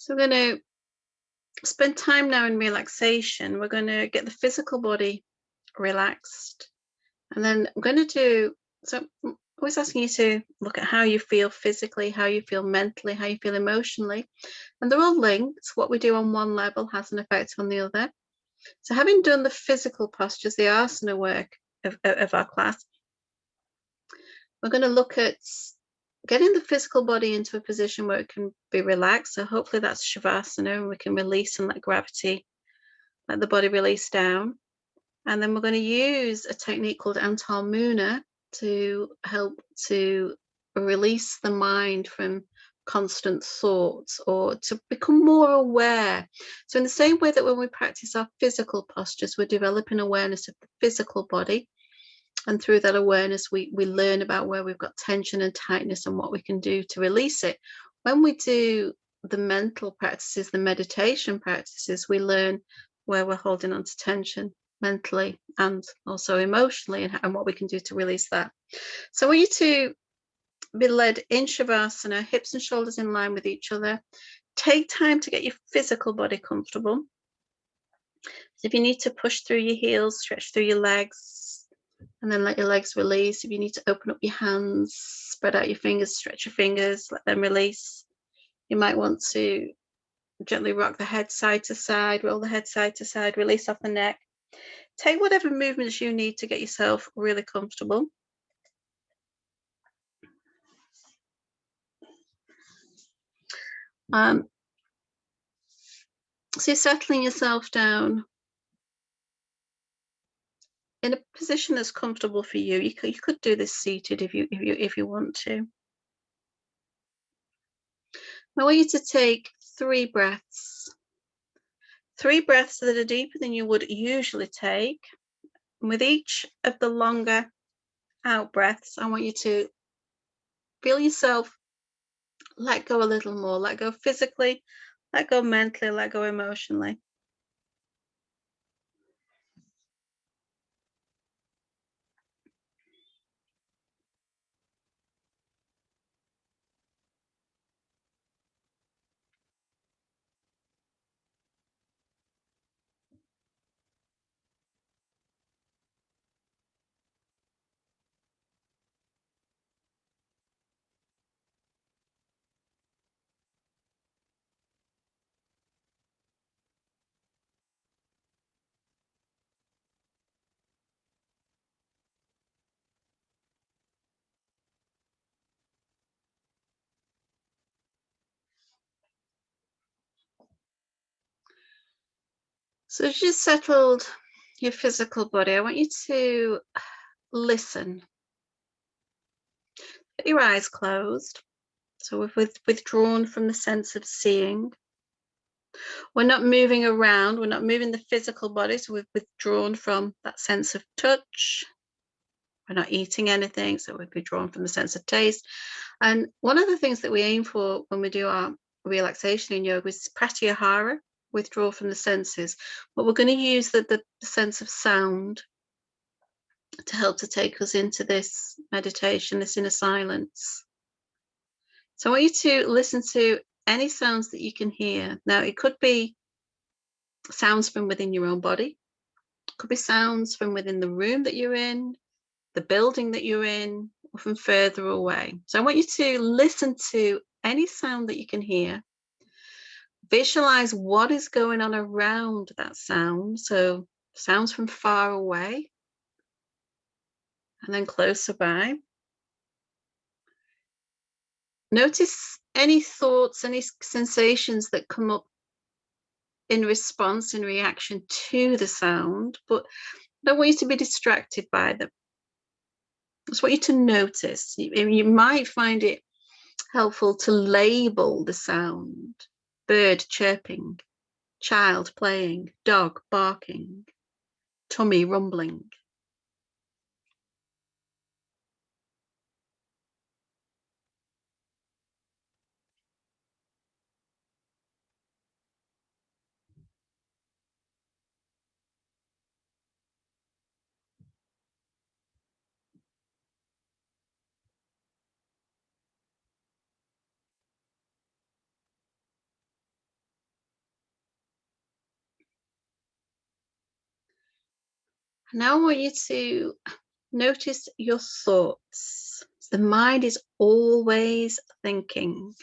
So we're going to spend time now in relaxation. We're going to get the physical body relaxed. And then I'm going to I'm always asking you to look at how you feel physically, how you feel mentally, how you feel emotionally. And they're all linked. What we do on one level has an effect on the other. So having done the physical postures, the asana work of our class, we're going to look at getting the physical body into a position where it can be relaxed. So hopefully that's Shavasana, and we can release and let gravity, let the body release down. And then we're going to use a technique called Antar Mouna to help to release the mind from constant thoughts, or to become more aware. So in the same way that when we practice our physical postures, we're developing awareness of the physical body. And through that awareness, we learn about where we've got tension and tightness and what we can do to release it. When we do the mental practices, the meditation practices, we learn where we're holding on to tension mentally and also emotionally, and what we can do to release that. So I want you to be led in Shavasana, hips and shoulders in line with each other. Take time to get your physical body comfortable. So if you need to push through your heels, stretch through your legs, and then let your legs release. If you need to open up your hands, spread out your fingers, stretch your fingers, let them release. You might want to gently rock the head side to side, roll the head side to side, release off the neck. Take whatever movements you need to get yourself really comfortable. So you're settling yourself down in a position that's comfortable for you. You could do this seated if you want to. I want you to take 3 breaths. 3 breaths that are deeper than you would usually take. And with each of the longer out breaths, I want you to feel yourself let go a little more. Let go physically, let go mentally, let go emotionally. So as you settled your physical body, I want you to listen. Get your eyes closed. So we've withdrawn from the sense of seeing. We're not moving around. We're not moving the physical body. So we've withdrawn from that sense of touch. We're not eating anything. So we've withdrawn from the sense of taste. And one of the things that we aim for when we do our relaxation in yoga is pratyahara, withdraw from the senses. But we're going to use the sense of sound to help to take us into this meditation, this inner silence. So I want you to listen to any sounds that you can hear. Now, it could be sounds from within your own body. It could be sounds from within the room that you're in, the building that you're in, or from further away. So I want you to listen to any sound that you can hear. Visualize what is going on around that sound. So sounds from far away and then closer by. Notice any thoughts, any sensations that come up in response, in reaction to the sound, but I don't want you to be distracted by them. I just want you to notice. You might find it helpful to label the sound: bird chirping, child playing, dog barking, tummy rumbling. Now I want you to notice your thoughts. The mind is always thinking.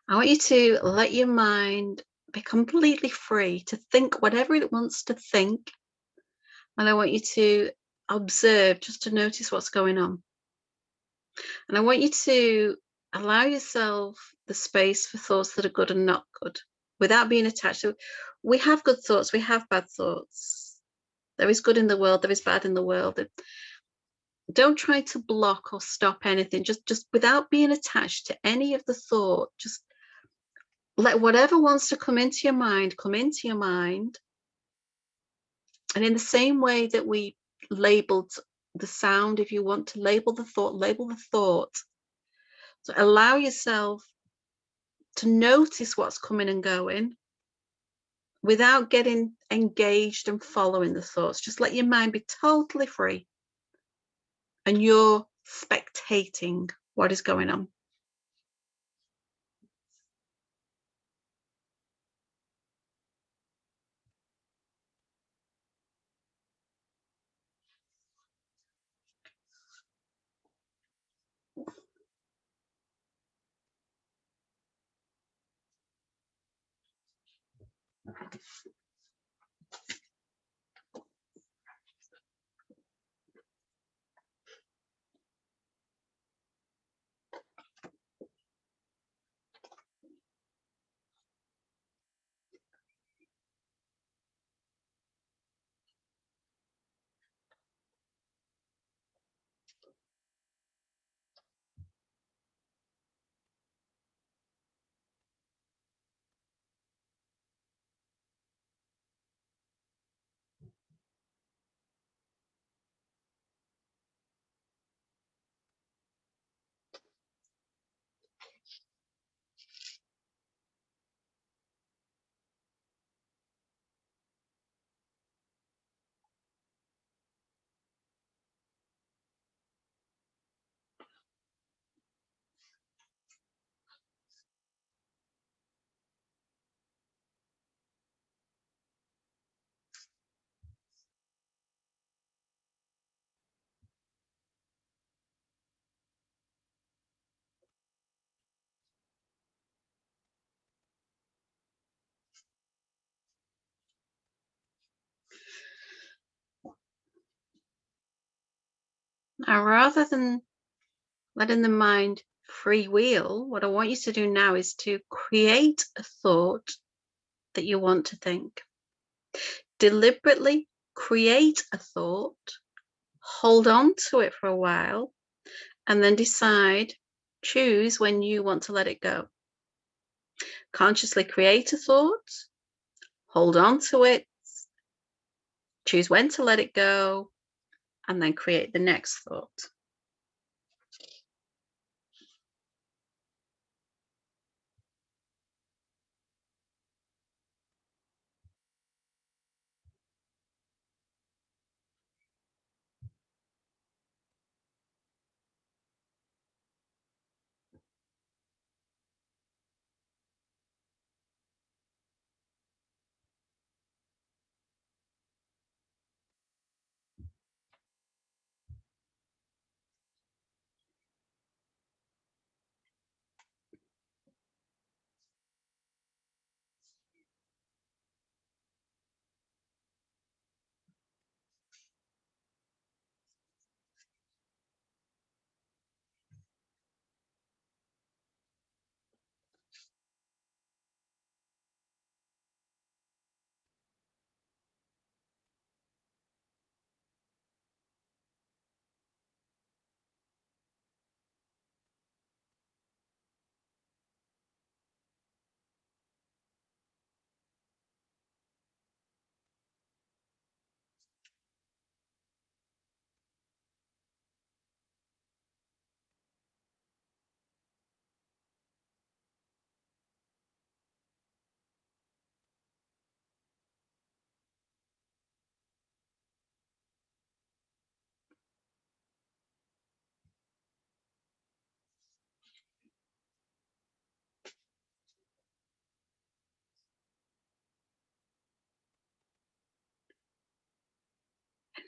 I want you to let your mind be completely free to think whatever it wants to think. And I want you to observe, just to notice what's going on. And I want you to allow yourself the space for thoughts that are good and not good without being attached to. We have good thoughts, we have bad thoughts. There is good in the world, there is bad in the world. Don't try to block or stop anything. Just without being attached to any of the thought, just let whatever wants to come into your mind come into your mind. And in the same way that we labeled the sound, if you want to label the thought, label the thought. So allow yourself to notice what's coming and going without getting engaged and following the thoughts. Just let your mind be totally free and you're spectating what is going on. Now, rather than letting the mind freewheel, what I want you to do now is to create a thought that you want to think. Deliberately create a thought, hold on to it for a while, and then choose when you want to let it go. Consciously create a thought, hold on to it, choose when to let it go, and then create the next thought.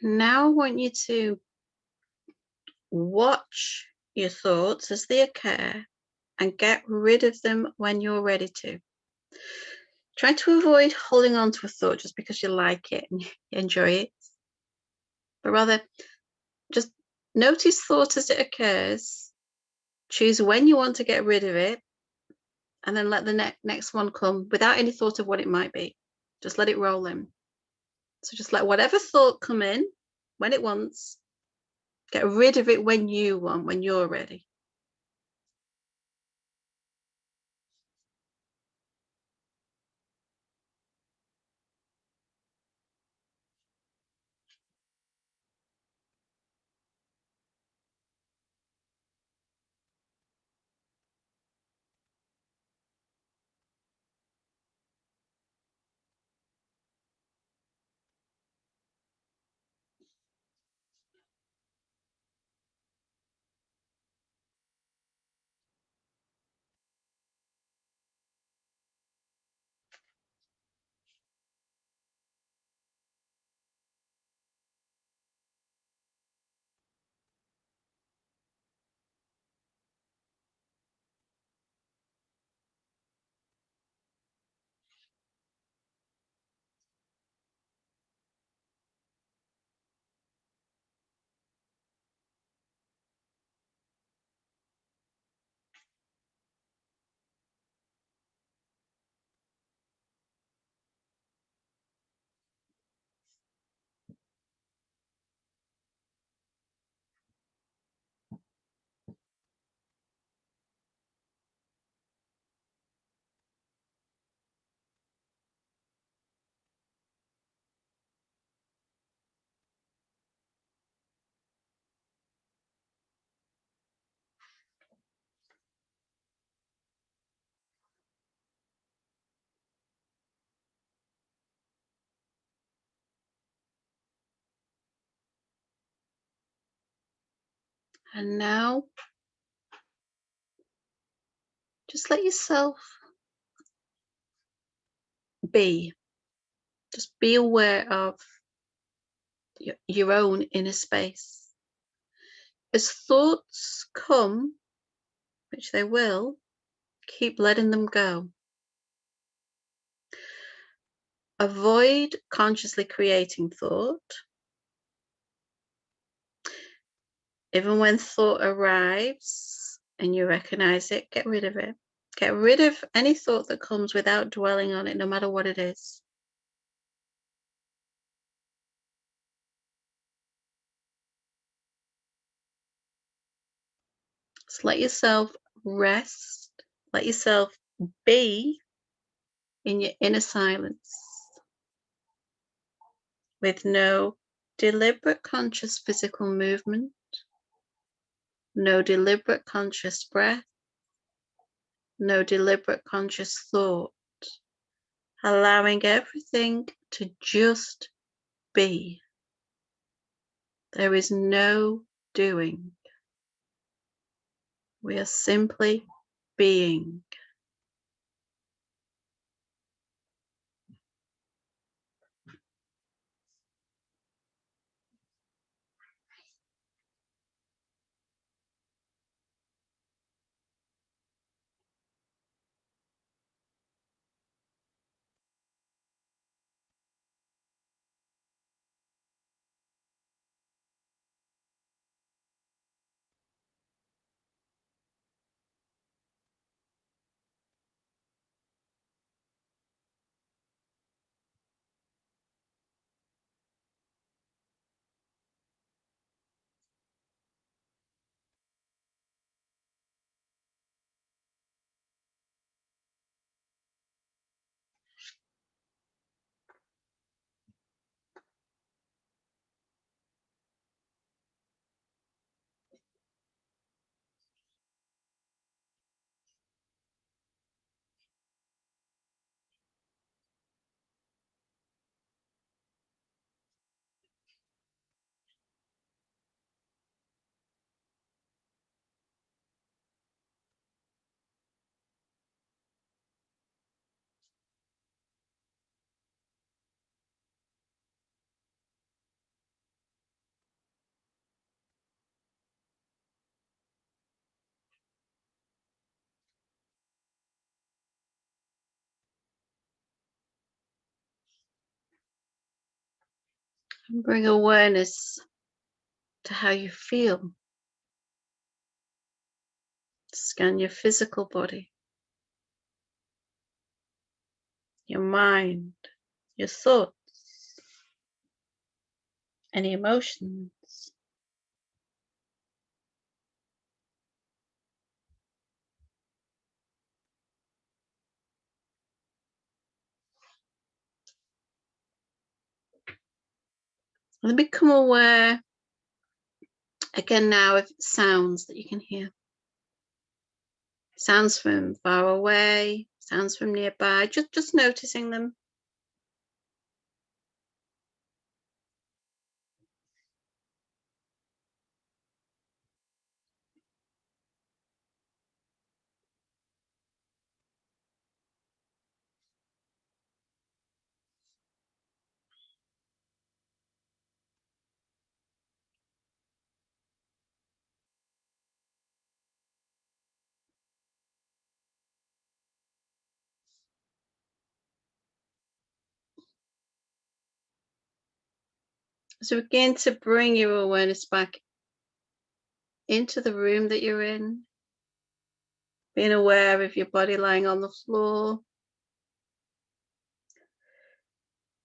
Now I want you to watch your thoughts as they occur and get rid of them when you're ready to. Try to avoid holding on to a thought just because you like it and you enjoy it, but rather just notice thought as it occurs, choose when you want to get rid of it, and then let the next one come without any thought of what it might be. Just let it roll in. So just let whatever thought come in when it wants, get rid of it when you want, when you're ready. And now just let yourself be. Just be aware of your own inner space. As thoughts come, which they will, keep letting them go. Avoid consciously creating thought. Even when thought arrives and you recognize it, get rid of it. Get rid of any thought that comes without dwelling on it, no matter what it is. Just let yourself rest. Let yourself be in your inner silence with no deliberate conscious physical movement, no deliberate conscious breath, no deliberate conscious thought, allowing everything to just be. There is no doing. We are simply being. And bring awareness to how you feel. Scan your physical body, your mind, your thoughts, any emotions. And then become aware again now of sounds that you can hear. Sounds from far away, sounds from nearby, just noticing them. So begin to bring your awareness back into the room that you're in, being aware of your body lying on the floor,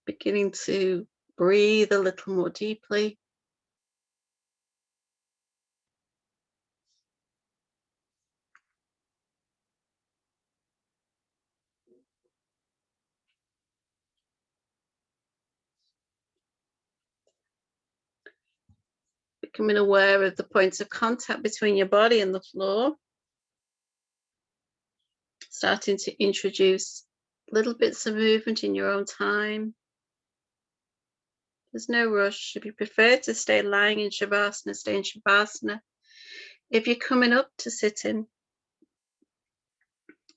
beginning to breathe a little more deeply. Becoming aware of the points of contact between your body and the floor. Starting to introduce little bits of movement in your own time. There's no rush. If you prefer to stay lying in Shavasana, stay in Shavasana. If you're coming up to sitting,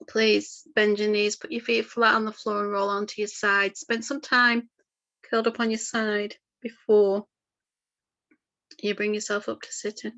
please bend your knees, put your feet flat on the floor and roll onto your side. Spend some time curled up on your side before you bring yourself up to sitting.